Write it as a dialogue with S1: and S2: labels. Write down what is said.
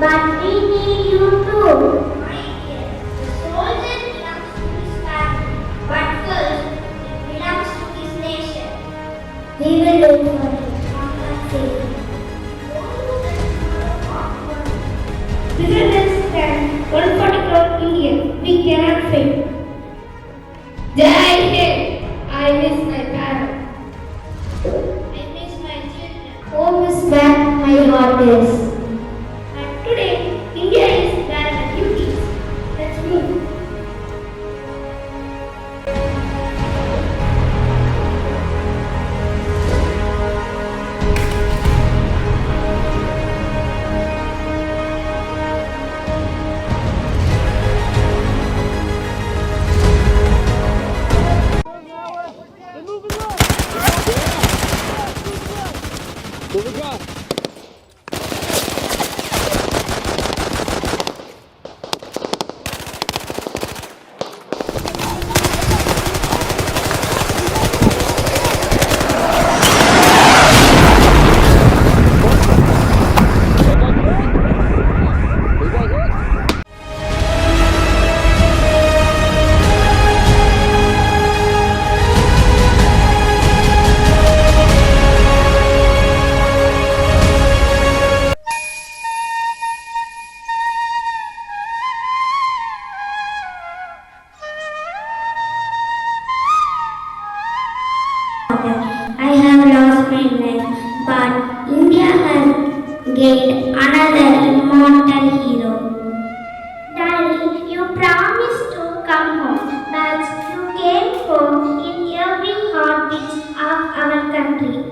S1: But we need you too.
S2: My dear, the soldier belongs to his family, but first it belongs to his nation.
S1: We will do for you. Compensate.
S2: Bigger than stand, one particular Indian, we cannot fail. Jai Hind! I miss my parents. I miss my children.
S1: Home is where my heart is.
S2: And today, India is where the duty is. Let's move.
S1: I have lost my life, but India has gained another immortal hero. Daddy, you promised to come home, but you came home in every heartbeat of our country.